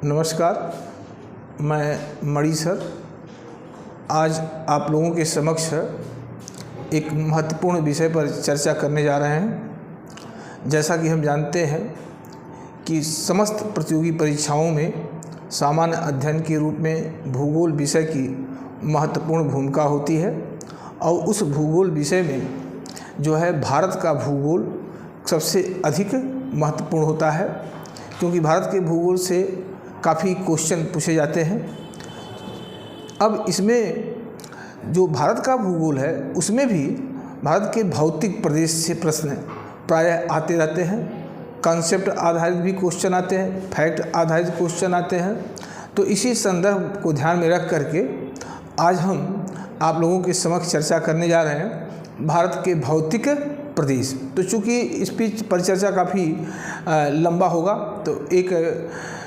नमस्कार, मैं मणि सर आज आप लोगों के समक्ष एक महत्वपूर्ण विषय पर चर्चा करने जा रहे हैं। जैसा कि हम जानते हैं कि समस्त प्रतियोगी परीक्षाओं में सामान्य अध्ययन के रूप में भूगोल विषय की महत्वपूर्ण भूमिका होती है और उस भूगोल विषय में जो है भारत का भूगोल सबसे अधिक महत्वपूर्ण होता है, क्योंकि भारत के भूगोल से काफ़ी क्वेश्चन पूछे जाते हैं। अब इसमें जो भारत का भूगोल है उसमें भी भारत के भौतिक प्रदेश से प्रश्न प्रायः आते रहते हैं। कॉन्सेप्ट आधारित भी क्वेश्चन आते हैं, फैक्ट आधारित क्वेश्चन आते हैं। तो इसी संदर्भ को ध्यान में रख करके आज हम आप लोगों के समक्ष चर्चा करने जा रहे हैं भारत के भौतिक प्रदेश। तो चूँकि इस परिचर्चा काफ़ी लंबा होगा तो एक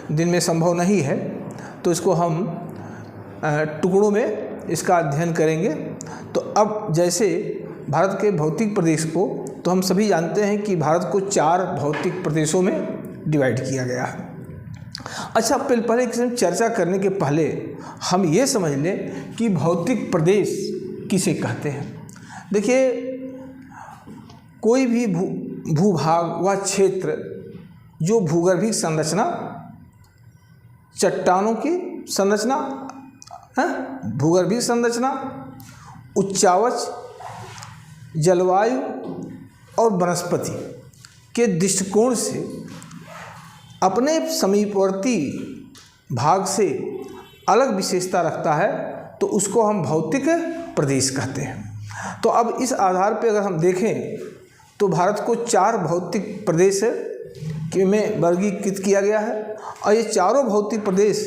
दिन में संभव नहीं है, तो इसको हम टुकड़ों में इसका अध्ययन करेंगे। तो अब जैसे भारत के भौतिक प्रदेश को तो हम सभी जानते हैं कि भारत को 4 भौतिक प्रदेशों में डिवाइड किया गया है। अच्छा, पहले किसी चर्चा करने के पहले हम ये समझ लें कि भौतिक प्रदेश किसे कहते हैं। देखिए, कोई भी भूभाग व क्षेत्र जो भूगर्भिक संरचना, चट्टानों की संरचना, भूगर्भिक संरचना, उच्चावच, जलवायु और वनस्पति के दृष्टिकोण से अपने समीपवर्ती भाग से अलग विशेषता रखता है, तो उसको हम भौतिक प्रदेश कहते हैं। तो अब इस आधार पर अगर हम देखें तो भारत को 4 भौतिक प्रदेश में वर्गीकृत किया गया है और ये चारों भौतिक प्रदेश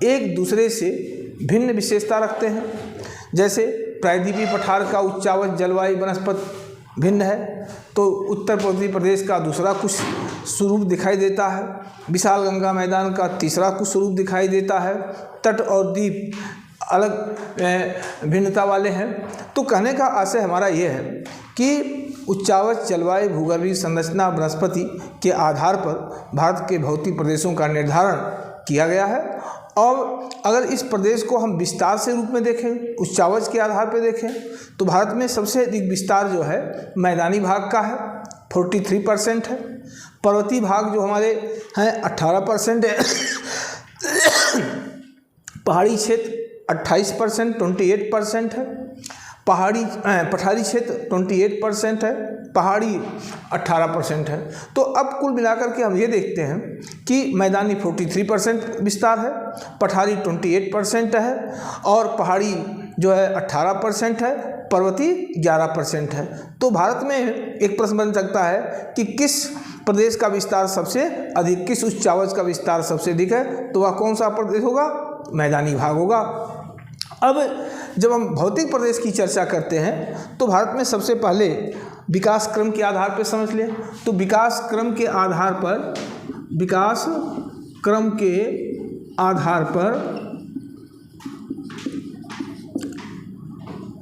एक दूसरे से भिन्न विशेषता रखते हैं। जैसे प्रायद्वीपीय पठार का उच्चावच, जलवायु, वनस्पति भिन्न है, तो उत्तर पूर्वी प्रदेश का दूसरा कुछ स्वरूप दिखाई देता है। विशाल गंगा मैदान का तीसरा कुछ स्वरूप दिखाई देता है। तट और द्वीप अलग भिन्नता वाले हैं। तो कहने का आशय हमारा ये है कि उच्चावच, जलवायु, भूगर्भीय संरचना, वनस्पति के आधार पर भारत के भौतिक प्रदेशों का निर्धारण किया गया है। और अगर इस प्रदेश को हम विस्तार से रूप में देखें, उच्चावच के आधार पर देखें, तो भारत में सबसे अधिक विस्तार जो है मैदानी भाग का है, 43% है। पर्वतीय भाग जो हमारे हैं 18% है। पहाड़ी क्षेत्र 28%, 28% है। पठारी क्षेत्र 28% है, पहाड़ी 18% है। तो अब कुल मिलाकर के हम ये देखते हैं कि मैदानी 43% विस्तार है, पठारी 28% है और पहाड़ी जो है 18% है, पर्वतीय 11% है। तो भारत में एक प्रश्न बन सकता है कि किस प्रदेश का विस्तार सबसे अधिक, किस उच्चावच का विस्तार सबसे अधिक है, तो वह कौन सा प्रदेश होगा? मैदानी भाग होगा। अब जब हम भौतिक प्रदेश की चर्चा करते हैं तो भारत में सबसे पहले विकास क्रम के आधार पर समझ लें। तो विकास क्रम के आधार पर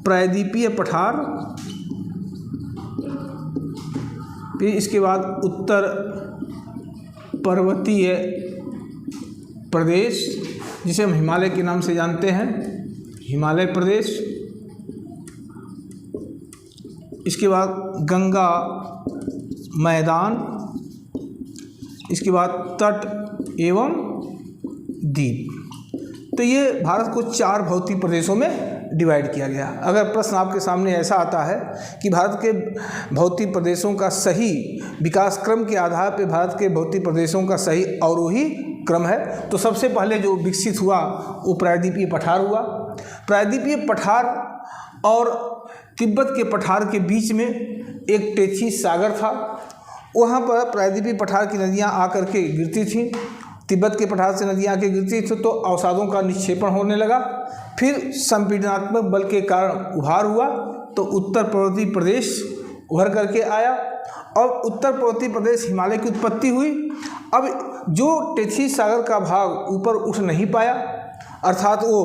प्रायद्वीपीय पठार, फिर इसके बाद उत्तर पर्वतीय प्रदेश जिसे हम हिमालय के नाम से जानते हैं, हिमालय प्रदेश, इसके बाद गंगा मैदान, इसके बाद तट एवं द्वीप। तो ये भारत को 4 भौतिक प्रदेशों में डिवाइड किया गया। अगर प्रश्न आपके सामने ऐसा आता है कि भारत के भौतिक प्रदेशों का सही विकास क्रम के आधार पर भारत के भौतिक प्रदेशों का सही अवरोही क्रम है, तो सबसे पहले जो विकसित हुआ वो प्रायद्वीपीय पठार हुआ। प्रायद्वीपीय पठार और तिब्बत के पठार के बीच में एक टेथीस सागर था। वहाँ पर प्रायद्वीपीय पठार की नदियाँ आकर के गिरती थीं, तिब्बत के पठार से नदियाँ आके गिरती थी, तो अवसादों का निक्षेपण होने लगा। फिर संपीड़नात्मक बल के कारण उभार हुआ, तो उत्तर पर्वतीय प्रदेश उभर करके आया और उत्तर पर्वतीय प्रदेश हिमालय की उत्पत्ति हुई। अब जो टेथीस सागर का भाग ऊपर उठ नहीं पाया, अर्थात वो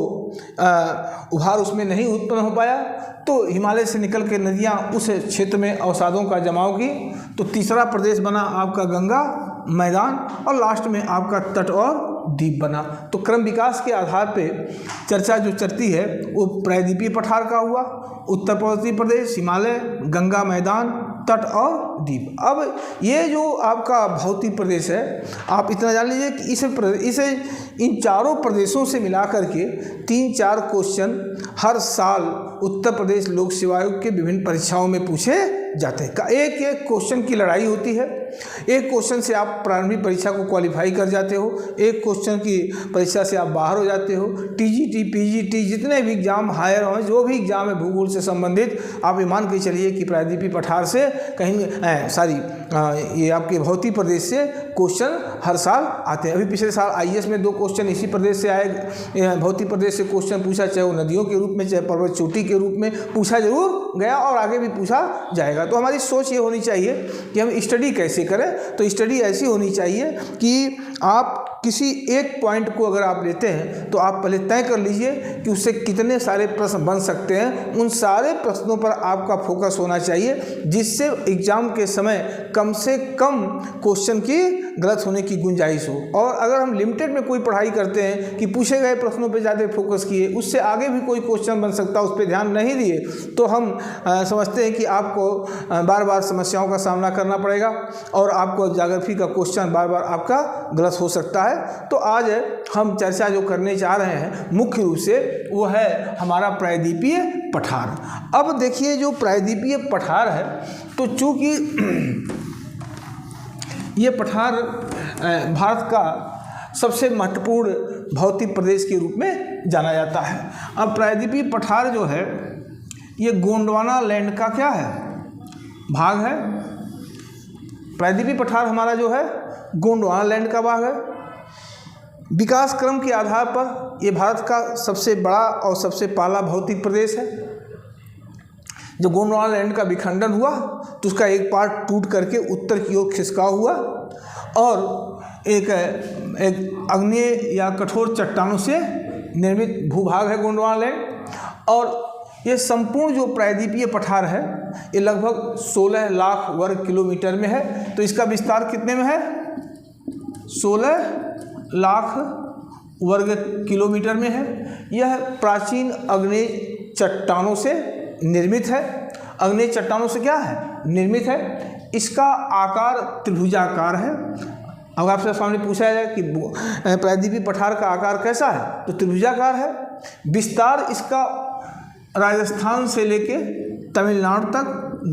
उभार उसमें नहीं उत्पन्न हो पाया, तो हिमालय से निकल के नदियाँ उस क्षेत्र में अवसादों का जमाव की। तो तीसरा प्रदेश बना आपका गंगा मैदान और लास्ट में आपका तट और द्वीप बना। तो क्रम विकास के आधार पे चर्चा जो चलती है वो प्रायद्वीपीय पठार का हुआ, उत्तर पूर्वी प्रदेश, हिमालय, गंगा मैदान, तट और द्वीप। अब ये जो आपका भौतिक प्रदेश है, आप इतना जान लीजिए कि इसे इन चारों प्रदेशों से मिला करके 3-4 क्वेश्चन हर साल उत्तर प्रदेश लोक सेवा आयोग के विभिन्न परीक्षाओं में पूछे जाते हैं। एक एक क्वेश्चन की लड़ाई होती है। एक क्वेश्चन से आप प्रारंभिक परीक्षा को क्वालिफाई कर जाते हो, एक क्वेश्चन की परीक्षा से आप बाहर हो जाते हो। टीजीटी, पीजीटी, जितने भी एग्जाम हायर हो, जो भी एग्जाम है भूगोल से संबंधित, आप ये मान के चलिए कि प्रायद्वीपीय पठार से ये आपके भौतिक प्रदेश से क्वेश्चन हर साल आते हैं। अभी पिछले साल आईएएस में 2 क्वेश्चन इसी प्रदेश से आए, भौतिक प्रदेश से क्वेश्चन पूछा, चाहे वो नदियों के रूप में चाहे पर्वत चोटी के रूप में पूछा जरूर गया और आगे भी पूछा जाएगा। तो हमारी सोच ये होनी चाहिए कि हम स्टडी कैसे करें। तो स्टडी ऐसी होनी चाहिए कि आप किसी एक पॉइंट को अगर आप लेते हैं तो आप पहले तय कर लीजिए कि उससे कितने सारे प्रश्न बन सकते हैं। उन सारे प्रश्नों पर आपका फोकस होना चाहिए, जिससे एग्जाम के समय कम से कम क्वेश्चन की गलत होने की गुंजाइश हो। और अगर हम लिमिटेड में कोई पढ़ाई करते हैं कि पूछे गए प्रश्नों पर ज़्यादा फोकस किए, उससे आगे भी कोई क्वेश्चन बन सकता है, उस पर ध्यान नहीं दिए, तो हम समझते हैं कि आपको बार बार समस्याओं का सामना करना पड़ेगा और आपको ज्योग्राफी का क्वेश्चन बार बार आपका गलत हो सकता है। तो आज हम चर्चा जो करने जा रहे हैं मुख्य रूप से वो है हमारा प्रायद्वीपीय पठार। अब देखिए जो प्रायद्वीपीय पठार है, तो चूंकि ये पठार भारत का सबसे महत्वपूर्ण भौतिक प्रदेश के रूप में जाना जाता है। अब प्रायद्वीपीय पठार जो है ये गोंडवाना लैंड का क्या है, भाग है। प्रायद्वीपीय पठार हमारा जो है गोंडवाना लैंड का भाग है। विकास क्रम के आधार पर ये भारत का सबसे बड़ा और सबसे पहला भौतिक प्रदेश है। जब गोंडवाना लैंड का विखंडन हुआ तो उसका एक पार्ट टूट करके उत्तर की ओर खिसकाव हुआ और एक आग्नेय या कठोर चट्टानों से निर्मित भूभाग है गोंडवाना लैंड। और ये संपूर्ण जो प्रायद्वीपीय पठार है ये लगभग 16 लाख वर्ग किलोमीटर में है। तो इसका विस्तार कितने में है, 16 लाख वर्ग किलोमीटर में है। यह प्राचीन आग्नेय चट्टानों से निर्मित है। आग्नेय चट्टानों से क्या है, निर्मित है। इसका आकार त्रिभुजाकार है। अब आपसे सामने पूछा जाए कि प्रायद्वीपीय पठार का आकार कैसा है, तो त्रिभुजाकार है। विस्तार इसका राजस्थान से लेके तमिलनाडु तक,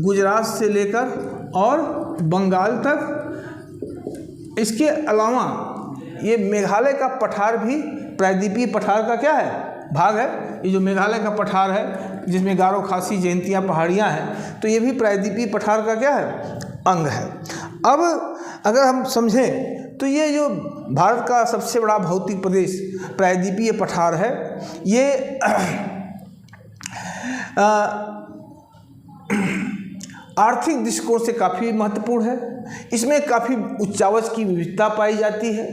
गुजरात से लेकर और बंगाल तक। इसके अलावा ये मेघालय का पठार भी प्रायद्वीपीय पठार का क्या है, भाग है। ये जो मेघालय का पठार है जिसमें गारो, खासी, जयंतिया पहाड़ियाँ हैं, तो ये भी प्रायद्वीपीय पठार का क्या है, अंग है। अब अगर हम समझें तो ये जो भारत का सबसे बड़ा भौतिक प्रदेश प्रायद्वीपीय पठार है, ये आर्थिक दृष्टिकोण से काफ़ी महत्वपूर्ण है। इसमें काफ़ी उच्चावच की विविधता पाई जाती है।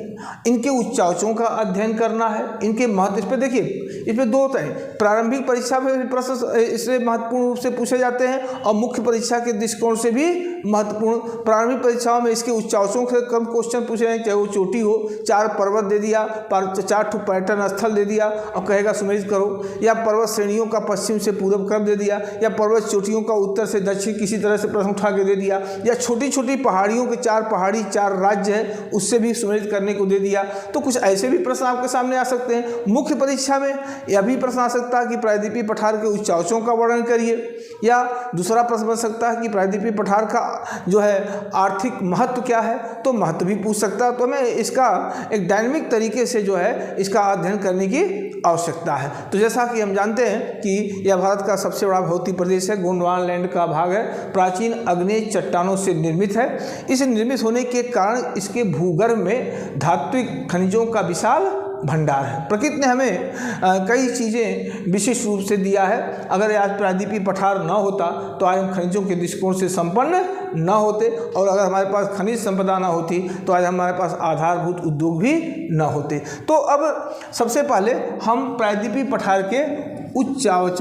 इनके उच्चावचों का अध्ययन करना है, इनके महत्व। इस पर देखिए, इसमें 2 होता है, प्रारंभिक परीक्षा में प्रश्न इससे महत्वपूर्ण रूप से पूछे जाते हैं और मुख्य परीक्षा के दृष्टिकोण से भी महत्वपूर्ण। प्रारंभिक परीक्षाओं में इसके उच्चावचों से कम क्वेश्चन पूछे जाएंगे, चाहे वो चोटी हो, 4 पर्वत दे दिया, 4 पर्यटन स्थल दे दिया और कहेगा सुमेलित करो, या पर्वत श्रेणियों का पश्चिम से पूर्व क्रम दे दिया, या पर्वत चोटियों का उत्तर से दक्षिण किसी तरह से प्रश्न उठा के दे दिया, या छोटी छोटी पहाड़ियों के 4 पहाड़ी 4 राज्य है उससे भी सुमेलित करने को दे दिया। तो कुछ ऐसे भी प्रश्न आपके सामने आ सकते हैं। मुख्य परीक्षा में यह भी प्रश्न आ सकता है कि प्रायद्वीपीय पठार के उच्चावचों का वर्णन करिए, या दूसरा प्रश्न बन सकता है कि प्रायद्वीपीय पठार का जो है आर्थिक महत्व क्या है, तो महत्व भी पूछ सकता है। तो हमें इसका एक डायनेमिक तरीके से जो है इसका अध्ययन करने की आवश्यकता है। तो जैसा कि हम जानते हैं कि यह भारत का सबसे बड़ा भौतिक प्रदेश है, गोंडवाना लैंड का भाग है, प्राचीन आग्नेय चट्टानों से निर्मित है। इस निर्मित होने के कारण इसके भूगर्भ में धात्विक खनिजों का विशाल भंडार है। प्रकृति ने हमें कई चीज़ें विशिष्ट रूप से दिया है। अगर आज प्रायद्वीपीय पठार न होता तो आज हम खनिजों के दृष्टिकोण से संपन्न न होते, और अगर हमारे पास खनिज संपदा न होती तो आज हमारे पास आधारभूत उद्योग भी न होते। तो अब सबसे पहले हम प्रायद्वीपीय पठार के उच्चावच,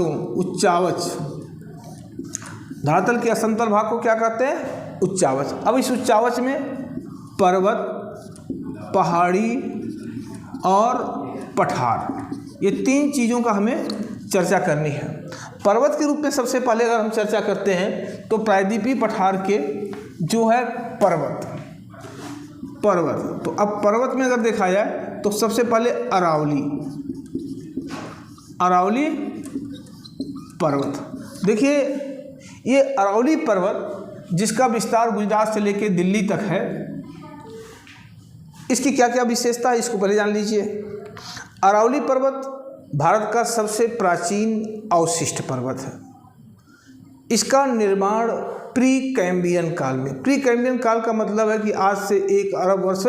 धरातल के असमतल भाग को क्या कहते हैं, उच्चावच। अब इस उच्चावच में पर्वत, पहाड़ी और पठार, ये 3 चीज़ों का हमें चर्चा करनी है। पर्वत के रूप में सबसे पहले अगर हम चर्चा करते हैं तो प्रायद्वीपीय पठार के जो है पर्वत, तो अब पर्वत में अगर देखा जाए तो सबसे पहले अरावली पर्वत। देखिए ये अरावली पर्वत जिसका विस्तार गुजरात से लेकर दिल्ली तक है, इसकी क्या क्या विशेषता है इसको पहले जान लीजिए। अरावली पर्वत भारत का सबसे प्राचीन अवशिष्ट पर्वत है। इसका निर्माण प्री कैम्बियन काल में, प्री कैम्बियन काल का मतलब है कि आज से 1 अरब वर्ष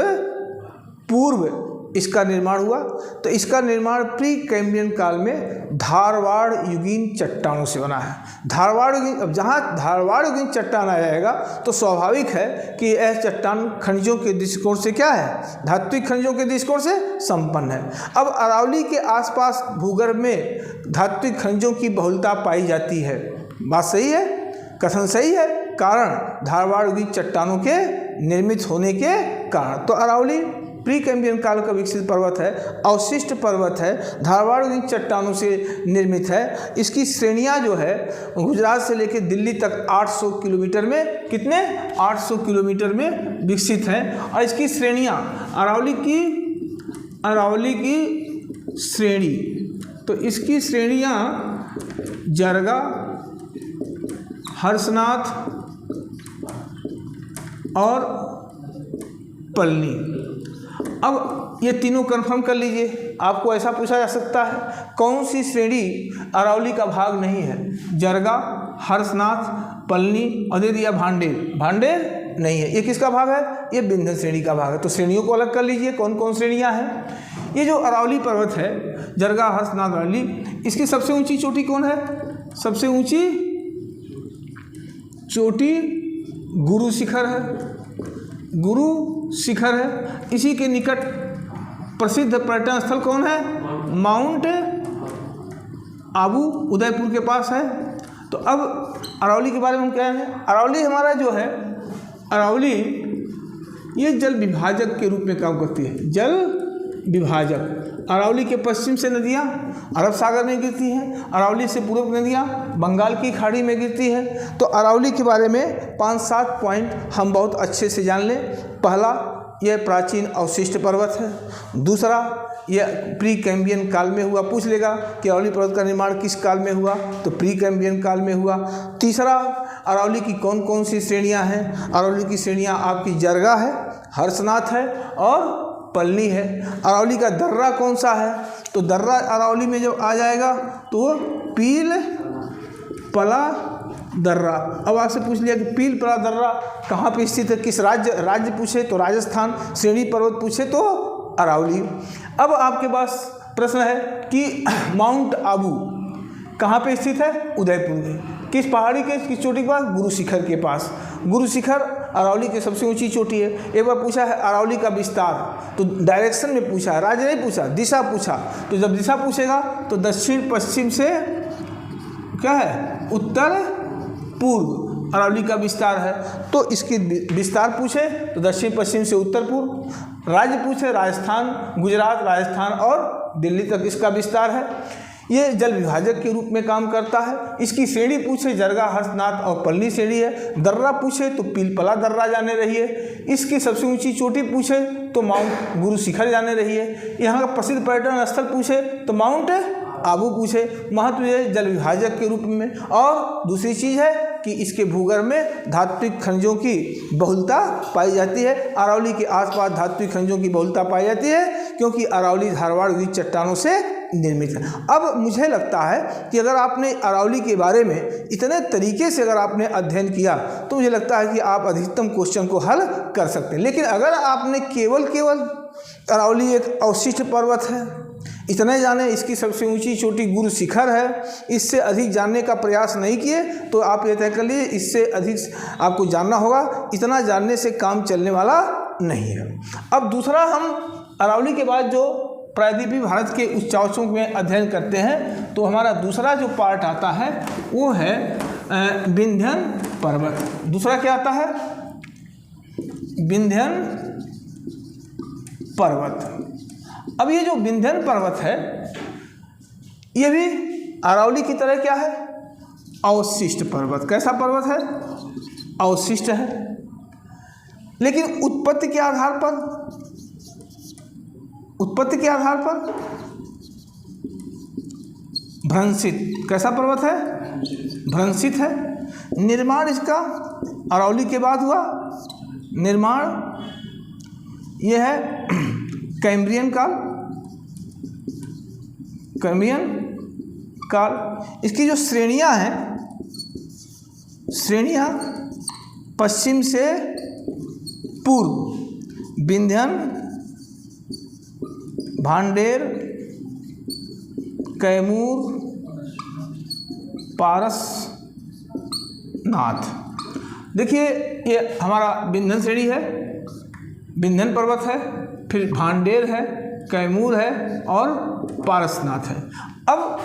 पूर्व इसका निर्माण हुआ। तो इसका निर्माण प्री कैम्बियन काल में धारवाड़ युगीन चट्टानों से बना है। धारवाड़ युगीन, अब जहाँ धारवाड़ युगीन चट्टान आ जाएगा तो स्वाभाविक है कि यह चट्टान खनिजों के दृष्टिकोण से क्या है, धात्विक खनिजों के दृष्टिकोण से संपन्न है। अब अरावली के आसपास भूगर्भ में धात्विक खनिजों की बहुलता पाई जाती है। बात सही है, कथन सही है, कारण धारवाड़ युगीन चट्टानों के निर्मित होने के कारण। तो अरावली प्री कैम्बियन काल का विकसित पर्वत है, अवशिष्ट पर्वत है, धारवाड़ युगीन चट्टानों से निर्मित है। इसकी श्रेणियां जो है गुजरात से लेकर दिल्ली तक 800 किलोमीटर में, कितने 800 किलोमीटर में विकसित है। और इसकी श्रेणियां अरावली की श्रेणी, तो इसकी श्रेणियां जरगा, हर्षनाथ और पलनी। अब ये तीनों कंफर्म कर लीजिए। आपको ऐसा पूछा जा सकता है कौन सी श्रेणी अरावली का भाग नहीं है, जरगा, हर्षनाथ, पलनी और दे दिया भांडेर नहीं है। ये किसका भाग है, ये विंध्य श्रेणी का भाग है। तो श्रेणियों को अलग कर लीजिए, कौन कौन श्रेणियां हैं। ये जो अरावली पर्वत है, जरगा, हर्षनाथ, पलनी, इसकी सबसे ऊंची चोटी कौन है, सबसे ऊंची चोटी गुरु शिखर है, गुरु शिखर है। इसी के निकट प्रसिद्ध पर्यटन स्थल कौन है, माउंट आबू उदयपुर के पास है। तो अब अरावली के बारे में हम क्या है, अरावली हमारा जो है, अरावली ये जल विभाजक के रूप में काम करती है, जल विभाजक। अरावली के पश्चिम से नदियाँ अरब सागर में गिरती हैं, अरावली से पूर्व नदियाँ बंगाल की खाड़ी में गिरती है। तो अरावली के बारे में 5-7 पॉइंट हम बहुत अच्छे से जान लें। पहला, यह प्राचीन अवशिष्ट पर्वत है। दूसरा, यह प्री कैम्बियन काल में हुआ, पूछ लेगा कि अरावली पर्वत का निर्माण किस काल में हुआ, तो प्री कैम्बियन काल में हुआ। तीसरा, अरावली की कौन कौन सी श्रेणियाँ हैं, अरावली की श्रेणियाँ आपकी जरगा है, हर्षनाथ है और पलनी है। अरावली का दर्रा कौन सा है, तो दर्रा अरावली में जब आ जाएगा तो वो पील पला दर्रा। अब आपसे पूछ लिया कि पील पला दर्रा कहाँ पे स्थित है, किस राज्य पूछे तो राजस्थान, श्रेणी पर्वत पूछे तो अरावली। अब आपके पास प्रश्न है कि माउंट आबू कहाँ पे स्थित है, उदयपुर में। किस पहाड़ी के, किस चोटी के पास, गुरु शिखर के पास। गुरु शिखर अरावली की सबसे ऊंची चोटी है। एक बार पूछा है अरावली का विस्तार, तो डायरेक्शन में पूछा है, राज्य नहीं पूछा, दिशा पूछा। तो जब दिशा पूछेगा तो दक्षिण पश्चिम से क्या है, उत्तर पूर्व अरावली का विस्तार है। तो इसकी विस्तार पूछे तो दक्षिण पश्चिम से उत्तर पूर्व। राज्य पूछे राजस्थान, गुजरात, राजस्थान और दिल्ली तक इसका विस्तार है। ये जल विभाजक के रूप में काम करता है। इसकी श्रेणी पूछे जरगा, हर्षनाथ और पलनी श्रेणी है। दर्रा पूछे तो पीलपला दर्रा जाने रही है। इसकी सबसे ऊंची चोटी पूछे तो माउंट गुरु शिखर जाने रही है। यहाँ का प्रसिद्ध पर्यटन स्थल पूछे तो माउंट आबू पूछे। महत्व है जल विभाजक के रूप में। और दूसरी चीज़ है कि इसके भूगर्भ में धात्विक खनिजों की बहुलता पाई जाती है। अरावली के आसपास धात्विक खनिजों की बहुलता पाई जाती है क्योंकि अरावली धारवाड़ युगीन चट्टानों से निर्मित है। अब मुझे लगता है कि अगर आपने अरावली के बारे में इतने तरीके से अगर आपने अध्ययन किया तो मुझे लगता है कि आप अधिकतम क्वेश्चन को हल कर सकते हैं। लेकिन अगर आपने केवल अरावली एक अवशिष्ट पर्वत है इतने जाने, इसकी सबसे ऊंची चोटी गुरु शिखर है, इससे अधिक जानने का प्रयास नहीं किए तो आप ये तय कर लीजिए इससे अधिक आपको जानना होगा। इतना जानने से काम चलने वाला नहीं है। अब दूसरा, हम अरावली के बाद जो प्रायद्वीपीय भारत के उच्चावचों में अध्ययन करते हैं तो हमारा दूसरा जो पार्ट आता है वो है विंध्यन पर्वत। दूसरा क्या आता है, विंध्यन पर्वत। अब ये जो विंध्यन पर्वत है ये भी अरावली की तरह क्या है, अवशिष्ट पर्वत। कैसा पर्वत है, अवशिष्ट है, लेकिन उत्पत्ति के आधार पर, उत्पत्ति के आधार पर भ्रंशित। कैसा पर्वत है, भ्रंशित है। निर्माण इसका अरावली के बाद हुआ, निर्माण यह है कैम्ब्रियन काल, कैम्ब्रियन काल। इसकी जो श्रेणियां हैं, श्रेणियां पश्चिम से पूर्व विंध्यन, भांडेर, कैमूर, पारसनाथ। देखिए ये हमारा विंध्यन श्रेणी है, विंध्यन पर्वत है, फिर भांडेर है, कैमूर है और पारसनाथ है। अब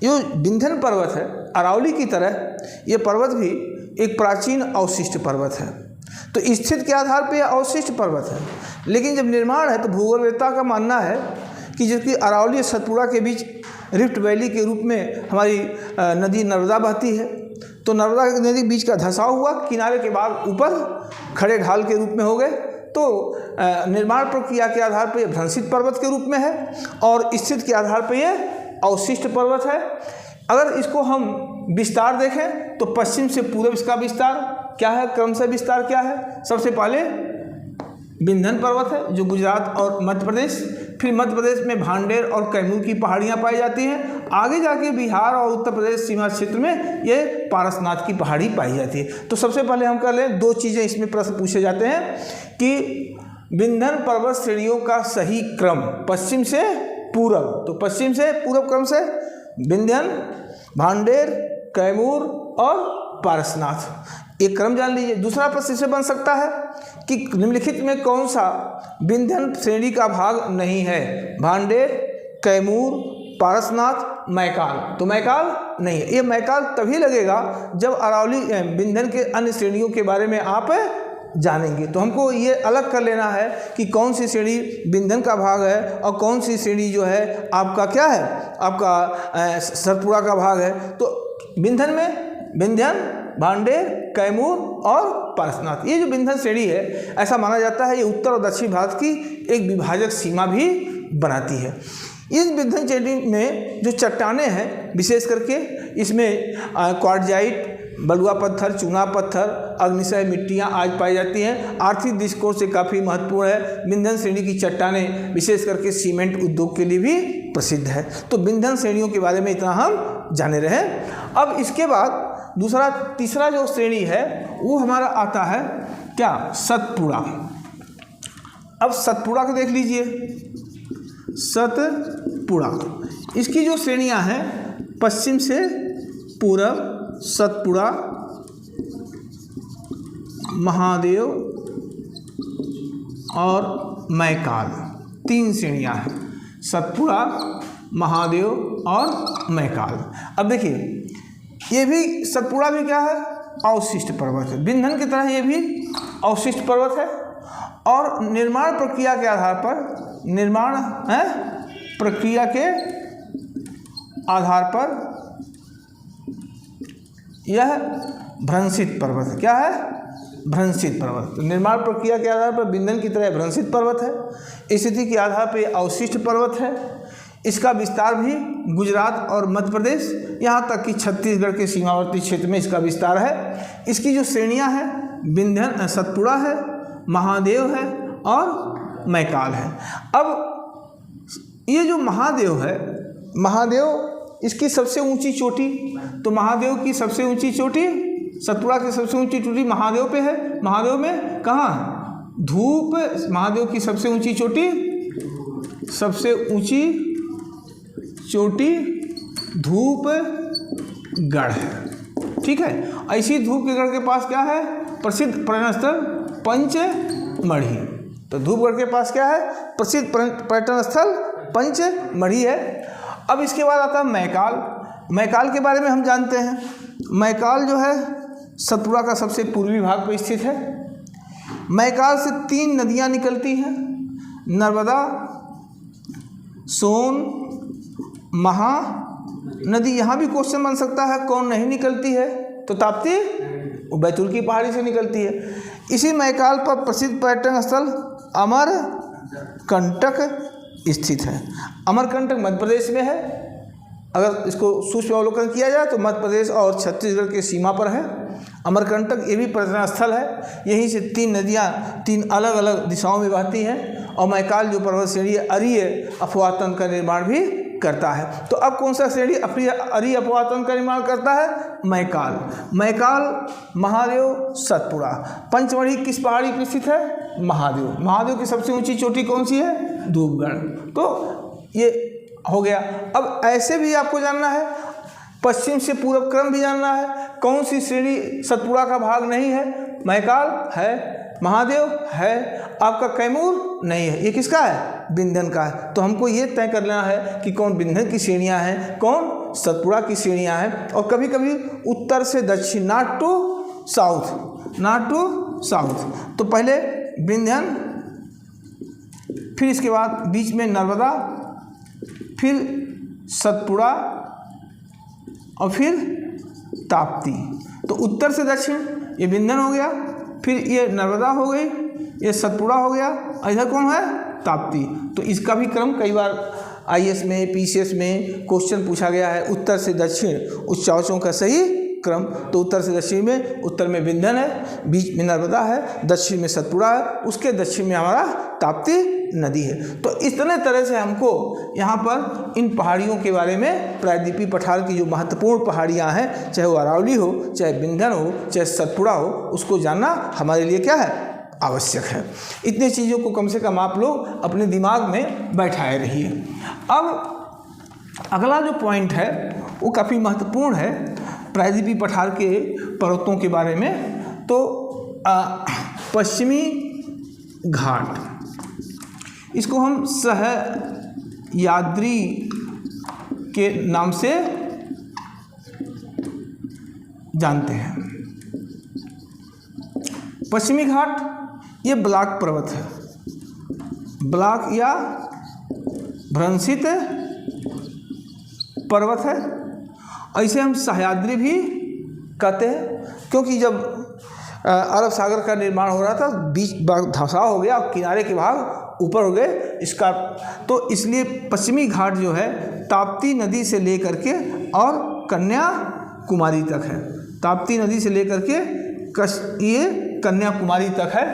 ये विंध्यन पर्वत है अरावली की तरह, ये पर्वत भी एक प्राचीन अवशिष्ट पर्वत है। तो स्थिति के आधार पे अवशिष्ट पर्वत है, लेकिन जब निर्माण है तो भूगोलवेत्ता का मानना है कि जबकि अरावली और सतपुड़ा के बीच रिफ्ट वैली के रूप में हमारी नदी नर्मदा बहती है, तो नर्मदा नदी बीच का धंसाव हुआ, किनारे के बाद ऊपर खड़े ढाल के रूप में हो गए। तो निर्माण प्रक्रिया के आधार पर यह भ्रंशित पर्वत के रूप में है और स्थिति के आधार पर यह अवशिष्ट पर्वत है। अगर इसको हम विस्तार देखें तो पश्चिम से पूर्व इसका विस्तार क्या है, क्रमशः विस्तार क्या है। सबसे पहले विंध्यन पर्वत है जो गुजरात और मध्य प्रदेश, फिर मध्य प्रदेश में भांडेर और कैमूर की पहाड़ियाँ पाई जाती हैं। आगे जाके बिहार और उत्तर प्रदेश सीमा क्षेत्र में ये पारसनाथ की पहाड़ी पाई जाती है। तो सबसे पहले हम कर लें, दो चीज़ें इसमें प्रश्न पूछे जाते हैं कि विंध्यन पर्वत श्रेणियों का सही क्रम पश्चिम से पूर्व, तो पश्चिम से पूर्व क्रम से विंध्यन, भांडेर, कैमूर और पारसनाथ, एक क्रम जान लीजिए। दूसरा प्रश्न इससे बन सकता है कि निम्नलिखित में कौन सा विंध्यन श्रेणी का भाग नहीं है, भांडेर, कैमूर, पारसनाथ, मैकाल। तो मैकाल नहीं है। ये मैकाल तभी लगेगा जब अरावली विंध्यन के अन्य श्रेणियों के बारे में आप जानेंगे। तो हमको ये अलग कर लेना है कि कौन सी श्रेणी विंध्यन का भाग है और कौन सी श्रेणी जो है आपका क्या है, आपका सतपुड़ा का भाग है। तो विंध्यन में विंध्यन, भांडेर, कैमूर और पारसनाथ, ये जो विंध्यन श्रेणी है ऐसा माना जाता है ये उत्तर और दक्षिण भारत की एक विभाजक सीमा भी बनाती है। इस विंध्यन श्रेणी में जो चट्टानें हैं विशेष करके इसमें क्वार्टजाइट, बलुआ पत्थर, चूना पत्थर, अग्निशय मिट्टियाँ आज पाई जाती हैं। आर्थिक दृष्टिकोण से काफ़ी महत्वपूर्ण है। विंध्यन श्रेणी की चट्टानें विशेष करके सीमेंट उद्योग के लिए भी प्रसिद्ध है। तो विंध्यन श्रेणियों के बारे में इतना हम जाने रहे। अब इसके बाद तीसरा जो श्रेणी है वो हमारा आता है क्या, सतपुड़ा। अब सतपुड़ा को देख लीजिए, सतपुड़ा इसकी जो श्रेणियां हैं पश्चिम से पूर्व सतपुड़ा, महादेव और मैकाल, तीन श्रेणियां हैं, सतपुड़ा, महादेव और मैकाल। अब देखिए ये भी सतपुड़ा भी क्या है, अवशिष्ट पर्वत है। विंध्यन की तरह ये भी अवशिष्ट पर्वत है और निर्माण प्रक्रिया के आधार पर, निर्माण है प्रक्रिया के आधार पर यह भ्रंशित पर्वत है। क्या है, भ्रंशित पर्वत। तो निर्माण प्रक्रिया के आधार पर विंध्यन की तरह भ्रंशित पर्वत है। स्थिति के आधार पर अवशिष्ट पर्वत है। इसका विस्तार भी गुजरात और मध्य प्रदेश, यहाँ तक कि छत्तीसगढ़ के सीमावर्ती क्षेत्र में इसका विस्तार है। इसकी जो श्रेणियाँ हैं विंध्यन, सतपुड़ा है, महादेव है और मैकाल है। अब ये जो महादेव है, महादेव इसकी सबसे ऊंची चोटी, तो महादेव की सबसे ऊंची चोटी, सतपुड़ा की सबसे ऊंची चोटी महादेव पे है। महादेव में कहाँ, धूप, महादेव की सबसे ऊंची चोटी, सबसे ऊंची चोटी धूपगढ़ है। ठीक है, ऐसी धूपगढ़ के पास क्या है, प्रसिद्ध पर्यटन स्थल पंचमढ़ी। तो धूपगढ़ के पास क्या है, प्रसिद्ध पर्यटन स्थल पंचमढ़ी है। अब इसके बाद आता है मैकाल। मैकाल के बारे में हम जानते हैं, मैकाल जो है सतपुड़ा का सबसे पूर्वी भाग पर स्थित है। मैकाल से तीन नदियां निकलती हैं, नर्मदा, सोन महानदी, यहाँ भी क्वेश्चन बन सकता है कौन नहीं निकलती है, तो ताप्ती बैतूल की पहाड़ी से निकलती है। इसी मैकाल पर प्रसिद्ध पर्यटन स्थल अमरकंटक स्थित है। अमरकंटक मध्य प्रदेश में है। अगर इसको सूक्ष्म अवलोकन किया जाए तो मध्य प्रदेश और छत्तीसगढ़ की सीमा पर है। अमरकंटक ये भी पर्यटन स्थल है। यहीं से 3 नदियाँ 3 अलग अलग दिशाओं में बहती हैं और मैकाल जो पर्वत श्रेणी अरीय अफवाह तंत्र का निर्माण भी करता है। तो अब कौन सा श्रेणी अरीय अफवाह तंत्र का निर्माण करता है? मैकाल। मैकाल, महादेव, सतपुड़ा। पंचमढ़ी किस पहाड़ी पर स्थित है? महादेव। महादेव की सबसे ऊंची चोटी कौन सी है? धूपगढ़। तो ये हो गया। अब ऐसे भी आपको जानना है, पश्चिम से पूर्व क्रम भी जानना है। कौन सी श्रेणी सतपुड़ा का भाग नहीं है? मैकाल है, महादेव है, आपका कैमूर नहीं है। ये किसका है? विंध्यन का है। तो हमको ये तय कर लेना है कि कौन विंध्यन की श्रेणियाँ हैं, कौन सतपुड़ा की श्रेणियाँ हैं। और कभी कभी उत्तर से दक्षिण, north to south, north to south. तो पहले विंध्यन, फिर इसके बाद बीच में नर्मदा, फिर सतपुड़ा और फिर ताप्ती। तो उत्तर से दक्षिण ये विंध्यन हो गया, फिर ये नर्मदा हो गई, ये सतपुड़ा हो गया, इधर कौन है? ताप्ती। तो इसका भी क्रम कई बार IAS में, PCS में क्वेश्चन पूछा गया है। उत्तर से दक्षिण उच्चावचों का सही क्रम। तो उत्तर से दक्षिण में, उत्तर में विंध्यन है, बीच में नर्मदा है, दक्षिण में सतपुड़ा है, उसके दक्षिण में हमारा ताप्ती नदी है। तो इस तरह से हमको यहाँ पर इन पहाड़ियों के बारे में प्रायद्वीपीय पठार की जो महत्वपूर्ण पहाड़ियाँ हैं, चाहे वो अरावली हो, चाहे विंध्यन हो, चाहे सतपुड़ा हो, उसको जानना हमारे लिए क्या है? आवश्यक है। इतनी चीज़ों को कम से कम आप लोग अपने दिमाग में बैठाए रहिए। अब अगला जो पॉइंट है वो काफ़ी महत्वपूर्ण है प्रायद्वीपीय पठार के पर्वतों के बारे में। तो पश्चिमी घाट, इसको हम सह्याद्री के नाम से जानते हैं। पश्चिमी घाट ये ब्लॉक पर्वत है, ब्लॉक या भ्रंशित पर्वत है। ऐसे हम सह्याद्री भी कहते हैं, क्योंकि जब अरब सागर का निर्माण हो रहा था, बीच भाग धंसाव हो गया, किनारे के भाग ऊपर हो गए इसका। तो इसलिए पश्चिमी घाट जो है ताप्ती नदी से लेकर के और कन्याकुमारी तक है। ताप्ती नदी से लेकर के ये कन्याकुमारी तक है।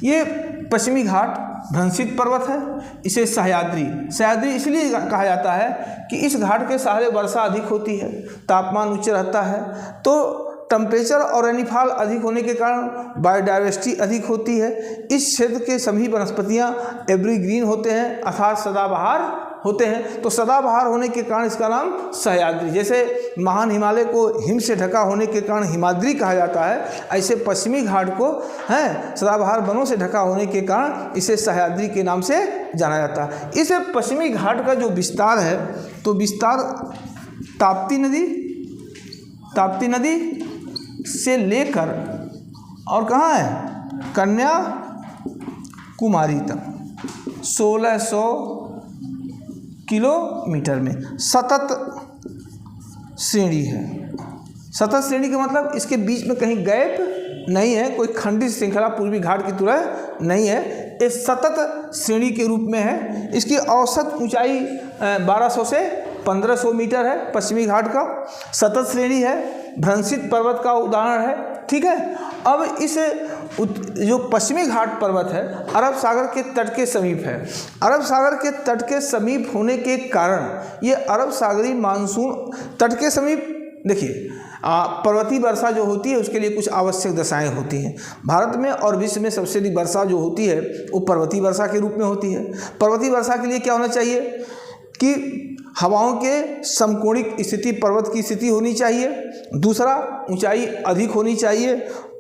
ये पश्चिमी घाट भ्रंशित पर्वत है। इसे सह्याद्री इसलिए कहा जाता है कि इस घाट के सहारे वर्षा अधिक होती है, तापमान उच्च रहता है, तो टेम्परेचर और रेनिफॉल अधिक होने के कारण बायोडाइवर्सिटी अधिक होती है। इस क्षेत्र के सभी वनस्पतियाँ एवरग्रीन होते हैं, अर्थात सदाबहार होते हैं। तो सदाबहार होने के कारण इसका नाम सह्याद्री, जैसे महान हिमालय को हिम से ढका होने के कारण हिमाद्री कहा जाता है, ऐसे पश्चिमी घाट को है सदाबहार वनों से ढका होने के कारण इसे सह्याद्री के नाम से जाना जाता है। इस पश्चिमी घाट का जो विस्तार है, तो विस्तार ताप्ती नदी से लेकर और कहाँ है? कन्याकुमारी तक 1600 किलोमीटर में सतत श्रेणी है। सतत श्रेणी का मतलब इसके बीच में कहीं गैप नहीं है, कोई खंडित श्रृंखला पूर्वी घाट की तरह नहीं है। ये सतत श्रेणी के रूप में है। इसकी औसत ऊंचाई 1200 से 1500 मीटर है। पश्चिमी घाट का सतत श्रेणी है, भ्रंशित पर्वत का उदाहरण है। ठीक है। अब इस जो पश्चिमी घाट पर्वत है अरब सागर के तट के समीप है। अरब सागर के तट के समीप होने के कारण ये अरब सागरी मानसून तट के समीप, देखिए पर्वतीय वर्षा जो होती है उसके लिए कुछ आवश्यक दशाएं होती हैं। भारत में और विश्व में सबसे अधिक वर्षा जो होती है वो पर्वतीय वर्षा के रूप में होती है। पर्वतीय वर्षा के लिए क्या होना चाहिए कि हवाओं के समकोणिक स्थिति, पर्वत की स्थिति होनी चाहिए। दूसरा, ऊंचाई अधिक होनी चाहिए।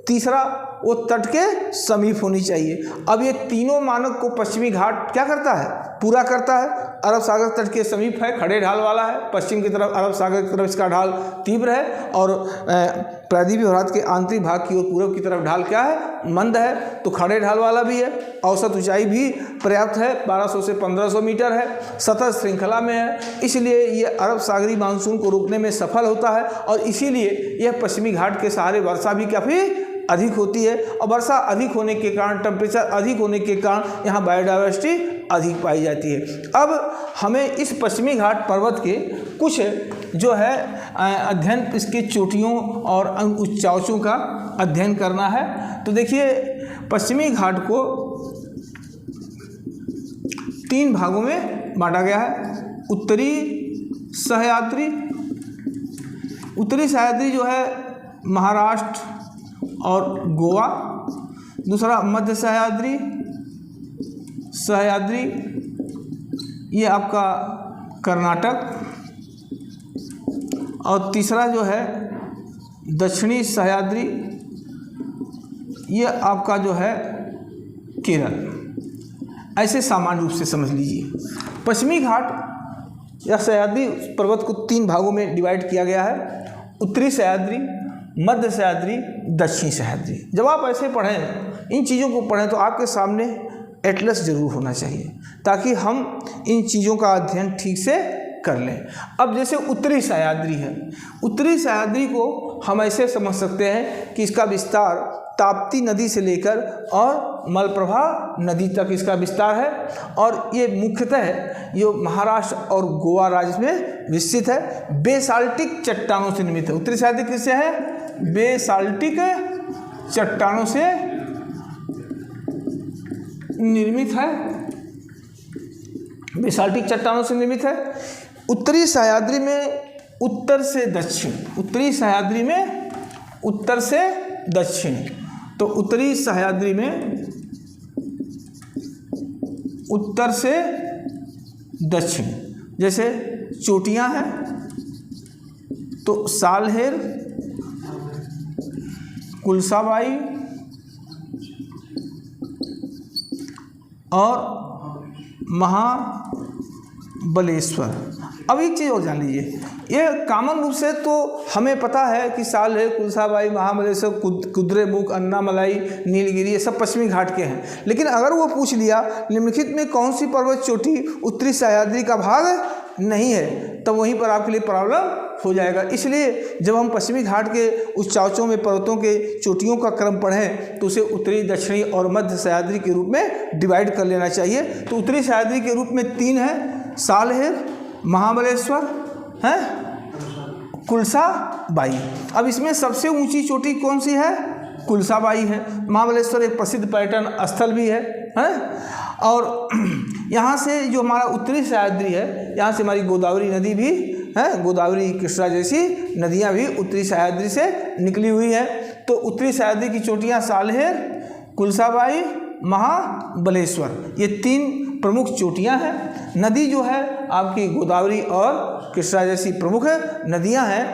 तीसरा, वो तट के समीप होनी चाहिए। अब ये तीनों मानक को पश्चिमी घाट क्या करता है? पूरा करता है। अरब सागर तट के समीप है, खड़े ढाल वाला है। पश्चिम की तरफ अरब सागर की तरफ इसका ढाल तीव्र है और प्रायद्वीपीय भ्रमरावत के आंतरिक भाग की ओर पूर्व की तरफ ढाल क्या है, मंद है। तो खड़े ढाल वाला भी है। औसत ऊंचाई भी पर्याप्त है, 1200 से 1500 मीटर है। सतह श्रृंखला में है, इसलिए ये अरब सागरी मानसून को रोकने में सफल होता है और इसीलिए यह पश्चिमी घाट के सहारे वर्षा भी काफ़ी अधिक होती है। और वर्षा अधिक होने के कारण, टेम्परेचर अधिक होने के कारण यहाँ बायोडाइवर्सिटी अधिक पाई जाती है। अब हमें इस पश्चिमी घाट पर्वत के कुछ जो है अध्ययन, इसके चोटियों और उच्चांशों का अध्ययन करना है। तो देखिए, पश्चिमी घाट को 3 भागों में बांटा गया है। उत्तरी सह्याद्री, उत्तरी सह्याद्री जो है महाराष्ट्र और गोवा। दूसरा मध्य सह्याद्री, ये आपका कर्नाटक। और तीसरा जो है दक्षिणी सह्याद्री, ये आपका जो है केरल। ऐसे सामान्य रूप से समझ लीजिए। पश्चिमी घाट या सह्याद्री पर्वत को 3 भागों में डिवाइड किया गया है। उत्तरी सह्याद्री, मध्य सह्याद्री, दक्षिणी सह्याद्री। जब आप ऐसे पढ़ें, इन चीज़ों को पढ़ें, तो आपके सामने एटलस जरूर होना चाहिए ताकि हम इन चीज़ों का अध्ययन ठीक से कर लें। अब जैसे उत्तरी सह्याद्री है, उत्तरी सह्याद्री को हम ऐसे समझ सकते हैं कि इसका विस्तार ताप्ती नदी से लेकर और मलप्रभा नदी तक इसका विस्तार है और ये मुख्यतः ये महाराष्ट्र और गोवा राज्य में विस्तृत है। बेसाल्टिक चट्टानों से निर्मित है। उत्तरी सह्याद्री किससे है? बेसाल्टिक चट्टानों से निर्मित है। बेसाल्टिक चट्टानों से निर्मित है। उत्तरी सह्याद्री में उत्तर से दक्षिण, उत्तरी सह्याद्री में उत्तर से दक्षिण। तो उत्तरी सह्याद्री में उत्तर से दक्षिण, जैसे चोटियां हैं तो सालहेर, कुलसाबाई और महाबलेश्वर। अब एक चीज़ और जान लीजिए, ये कॉमन रूप से तो हमें पता है कि सालहेर, कुलसाबाई, महाबलेश्वर, कुद्रेमुख, अन्नामलाई, नीलगिरी, ये सब पश्चिमी घाट के हैं। लेकिन अगर वो पूछ लिया निम्नलिखित में कौन सी पर्वत चोटी उत्तरी सह्याद्री का भाग नहीं है, तो वहीं पर आपके लिए प्रॉब्लम हो जाएगा। इसलिए जब हम पश्चिमी घाट के उच्चांशों में पर्वतों के चोटियों का क्रम पढ़ें तो उसे उत्तरी, दक्षिणी और मध्य सह्याद्री के रूप में डिवाइड कर लेना चाहिए। तो उत्तरी सह्याद्री के रूप में 3 है, सालहेर, महाबलेश्वर है, कुलसाबाई। अब इसमें सबसे ऊंची चोटी कौन सी है? कुलसाबाई है। महाबलेश्वर एक प्रसिद्ध पर्यटन स्थल भी है। और यहाँ से जो हमारा उत्तरी सह्याद्री है, यहाँ से हमारी गोदावरी नदी भी है, गोदावरी, कृष्णा जैसी नदियाँ भी उत्तरी सह्याद्री से निकली हुई है। तो उत्तरी सह्याद्री की चोटियाँ सालहेर, कुलसाबाई, महाबलेश्वर, ये 3 प्रमुख चोटियाँ हैं। नदी जो है आपकी गोदावरी और कृष्णा जैसी प्रमुख नदियाँ हैं।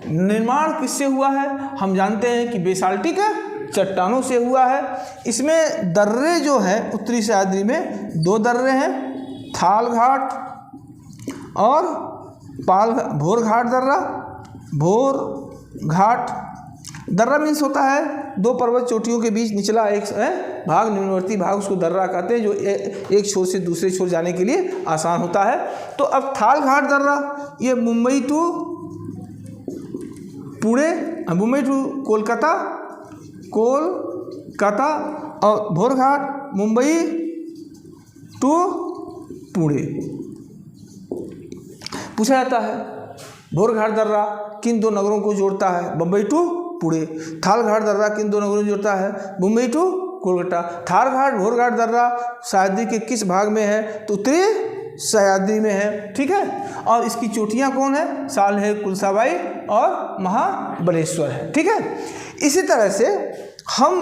निर्माण किससे हुआ है? हम जानते हैं कि बेसाल्टिक चट्टानों से हुआ है। इसमें दर्रे जो हैं उत्तरी सह्याद्री में 2 दर्रे हैं, थाल घाट और भोर घाट दर्रा। भोर घाट दर्रा मीन्स होता है 2 पर्वत चोटियों के बीच निचला एक भाग, निम्नवर्ती भाग, उसको दर्रा कहते हैं, जो एक छोर से दूसरे छोर जाने के लिए आसान होता है। तो अब थाल घाट दर्रा ये मुंबई टू पुणे, मुंबई टू कोलकाता और भोर घाट मुंबई टू पुणे। पूछा जाता है भोर घाट दर्रा किन 2 नगरों को जोड़ता है? बम्बई टू पुणे। थाल घाट दर्रा किन 2 नगरों को जोड़ता है? मुंबई टू कोलकाता। थाल घाट, भोर घाट दर्रा सह्याद्री के किस भाग में है? तो उत्तरी सह्याद्री में है। ठीक है। और इसकी चोटियाँ कौन है? सालहेर, कुलसाबाई और महाबलेश्वर है। ठीक है। इसी तरह से हम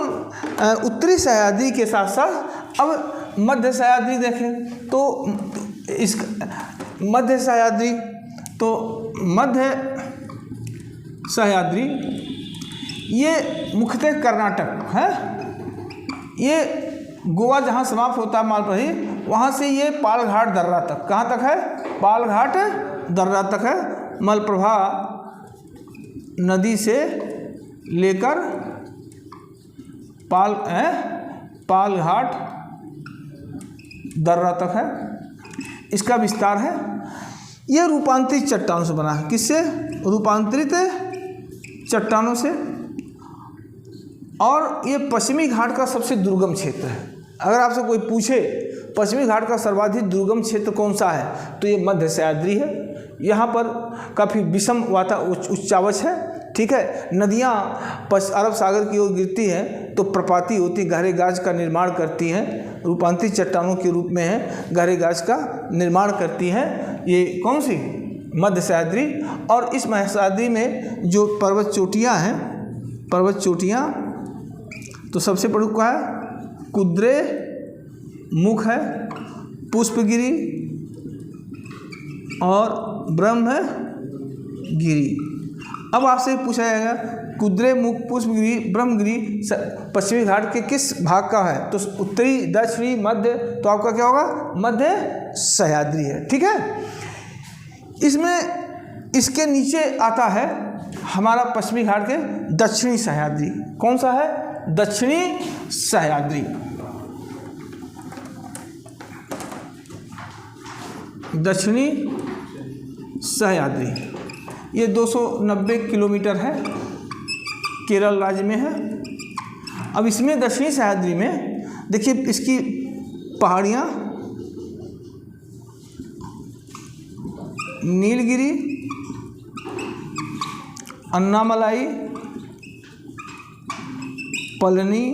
उत्तरी सह्याद्री के साथ साथ अब मध्य सह्याद्री देखें तो इस मध्य सह्याद्री, तो मध्य सह्याद्री ये मुख्यतः कर्नाटक है। ये गोवा जहाँ समाप्त होता है मालपही, वहाँ से ये पालघाट दर्रा तक, कहाँ तक है? पालघाट दर्रा तक है। मलप्रभा नदी से लेकर पालघाट दर्रा तक है, इसका विस्तार है। यह रूपांतरित चट्टानों से बना है। किससे? रूपांतरित चट्टानों से। और ये पश्चिमी घाट का सबसे दुर्गम क्षेत्र है। अगर आपसे कोई पूछे पश्चिमी घाट का सर्वाधिक दुर्गम क्षेत्र कौन सा है, तो ये मध्य सह्याद्री है। यहाँ पर काफ़ी विषम उच्चावच है, ठीक है। नदियाँ अरब सागर की ओर गिरती हैं तो प्रपाती होती, गहरे गाज का निर्माण करती हैं, रूपांतरित चट्टानों के रूप में है, गहरे गाज का निर्माण करती हैं। ये कौन सी? मध्य सह्याद्री। और इस मध्य सह्याद्री में जो पर्वत चोटियाँ हैं, पर्वत चोटियाँ, तो सबसे प्रमुख क्या है? कुद्रे मुख है, पुष्पगिरी और ब्रह्मगिरी। अब आपसे पूछा जाएगा कुद्रे मुख, पुष्पगिरी, ब्रह्मगिरी पश्चिमी घाट के किस भाग का है? तो उत्तरी, दक्षिणी, मध्य, तो आपका क्या होगा? मध्य सह्याद्री है, ठीक है। इसमें इसके नीचे आता है हमारा पश्चिमी घाट के दक्षिणी सह्याद्री। कौन सा है? दक्षिणी सह्याद्री। दक्षिणी सह्याद्री ये 290 किलोमीटर है, केरल राज्य में है। अब इसमें दक्षिणी सह्याद्री में देखिए इसकी पहाड़ियाँ नीलगिरी, अन्नामलाई, पलनी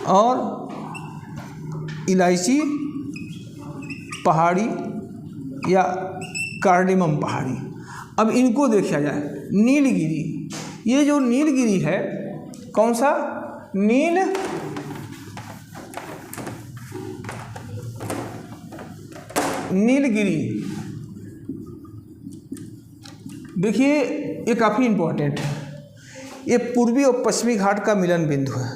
और इलायची पहाड़ी या कार्डेमम पहाड़ी। अब इनको देखा जाए, नीलगिरी, ये जो नीलगिरी है, कौन सा? नीलगिरी। देखिए ये काफ़ी इम्पोर्टेंट है। ये पूर्वी और पश्चिमी घाट का मिलन बिंदु है।